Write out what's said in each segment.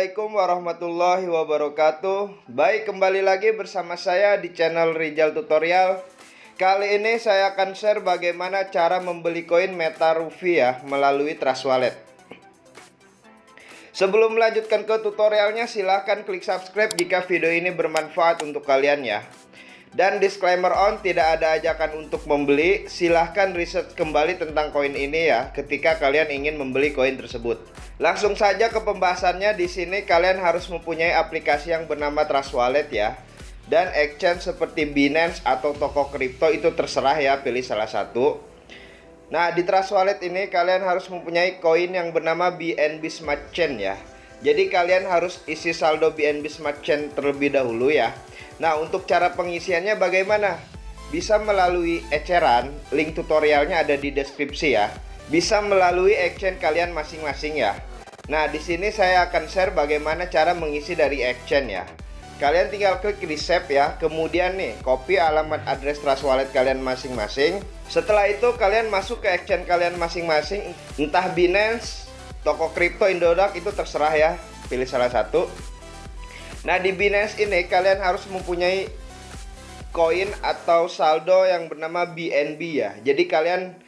Assalamualaikum warahmatullahi wabarakatuh. Baik, kembali lagi bersama saya di channel Rizal Tutorial. Kali ini saya akan share bagaimana cara membeli koin Meta Rupiah melalui Trust Wallet. Sebelum melanjutkan ke tutorialnya, silahkan klik subscribe jika video ini bermanfaat untuk kalian ya. Dan disclaimer on, tidak ada ajakan untuk membeli. Silahkan research kembali tentang koin ini ya ketika kalian ingin membeli koin tersebut. Langsung saja ke pembahasannya. Di sini kalian harus mempunyai aplikasi yang bernama Trust Wallet ya. Dan exchange seperti Binance atau toko kripto itu terserah ya, pilih salah satu. Nah, di Trust Wallet ini kalian harus mempunyai koin yang bernama BNB Smart Chain ya. Jadi kalian harus isi saldo BNB Smart Chain terlebih dahulu ya. Nah, untuk cara pengisiannya bagaimana? Bisa melalui eceran, link tutorialnya ada di deskripsi ya. Bisa melalui exchange kalian masing-masing ya. Nah, di sini saya akan share bagaimana cara mengisi dari exchange ya. Kalian tinggal klik receipt ya, kemudian nih copy alamat address Trust Wallet kalian masing-masing. Setelah itu kalian masuk ke exchange kalian masing-masing, entah Binance, toko kripto, Indodax, itu terserah ya, pilih salah satu. Nah, di Binance ini kalian harus mempunyai koin atau saldo yang bernama BNB ya. Jadi kalian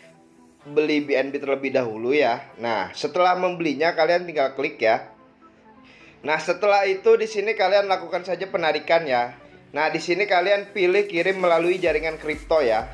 beli BNB terlebih dahulu ya. Nah, setelah membelinya kalian tinggal klik ya. Nah, setelah itu di sini kalian lakukan saja penarikan ya. Nah, di sini kalian pilih kirim melalui jaringan kripto ya.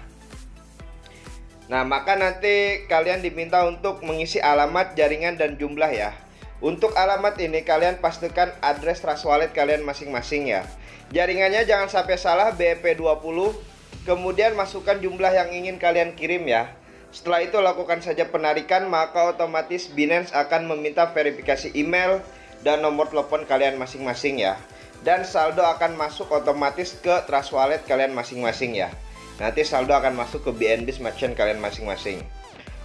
Nah, maka nanti kalian diminta untuk mengisi alamat, jaringan, dan jumlah ya. Untuk alamat ini kalian pastikan address Trust Wallet kalian masing-masing ya. Jaringannya jangan sampai salah, BEP20. Kemudian masukkan jumlah yang ingin kalian kirim ya. Setelah itu lakukan saja penarikan, maka otomatis Binance akan meminta verifikasi email dan nomor telepon kalian masing-masing ya. Dan saldo akan masuk otomatis ke Trust Wallet kalian masing-masing ya. Nanti saldo akan masuk ke BNB Smart Chain kalian masing-masing.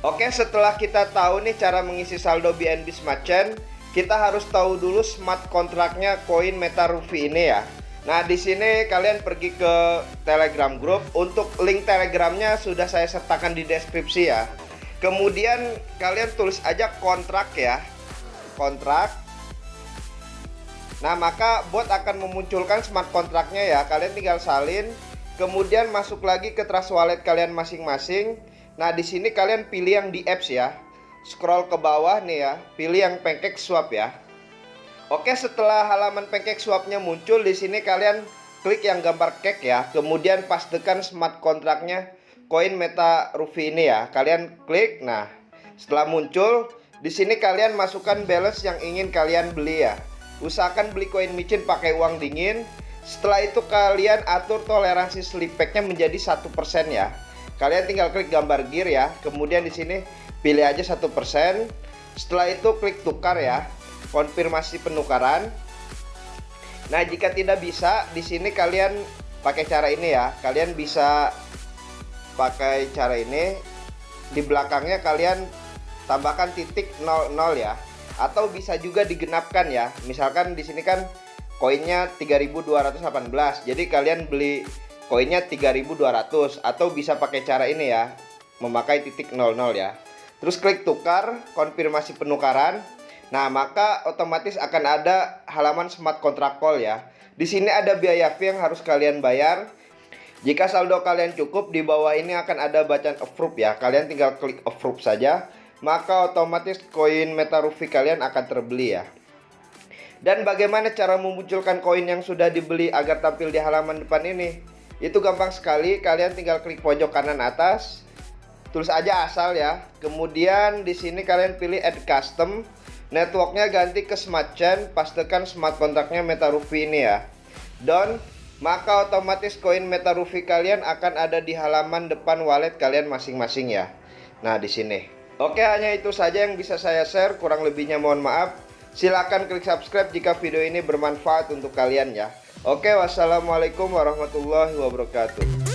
Oke, setelah kita tahu nih cara mengisi saldo BNB Smart Chain, kita harus tahu dulu smart kontraknya koin Meta Rupiah ini ya. Nah, di sini kalian pergi ke Telegram group. Untuk link Telegramnya sudah saya sertakan di deskripsi ya. Kemudian kalian tulis aja kontrak ya, kontrak. Nah, maka bot akan memunculkan smart kontraknya ya. Kalian tinggal salin, kemudian masuk lagi ke Trust Wallet kalian masing-masing. Nah, di sini kalian pilih yang di apps ya. Scroll ke bawah nih ya, pilih yang Pancake Swap ya. Oke, setelah halaman Pancake Swapnya muncul, di sini kalian klik yang gambar cake ya. Kemudian pastikan smart kontraknya koin Meta Rupiah ini ya. Kalian klik. Nah, setelah muncul, di sini kalian masukkan balance yang ingin kalian beli ya. Usahakan beli koin micin pakai uang dingin. Setelah itu kalian atur toleransi slipbacknya menjadi 1% ya. Kalian tinggal klik gambar gear ya. Kemudian di sini pilih aja 1%. Setelah itu klik tukar ya. Konfirmasi penukaran. Nah, jika tidak bisa, di sini kalian pakai cara ini ya. Kalian bisa pakai cara ini. Di belakangnya kalian tambahkan titik 00 ya. Atau bisa juga digenapkan ya. Misalkan di sini kan koinnya 3218. Jadi kalian beli koinnya 3200, atau bisa pakai cara ini ya, memakai titik 00 ya. Terus klik tukar, konfirmasi penukaran. Nah, maka otomatis akan ada halaman smart contract call ya. Di sini ada biaya fee yang harus kalian bayar. Jika saldo kalian cukup, di bawah ini akan ada bacaan approve ya. Kalian tinggal klik approve saja, maka otomatis koin Meta Rupiah kalian akan terbeli ya. Dan bagaimana cara memunculkan koin yang sudah dibeli agar tampil di halaman depan ini? Itu gampang sekali. Kalian tinggal klik pojok kanan atas, tulis aja asal ya. Kemudian di sini kalian pilih add custom. Networknya ganti ke Smart Chain, pastikan smart kontraknya Meta Rupiah ini ya. Done, maka otomatis koin Meta Rupiah kalian akan ada di halaman depan wallet kalian masing-masing ya. Nah, di sini. Oke, hanya itu saja yang bisa saya share. Kurang lebihnya mohon maaf. Silahkan klik subscribe jika video ini bermanfaat untuk kalian ya. Oke, wassalamualaikum warahmatullahi wabarakatuh.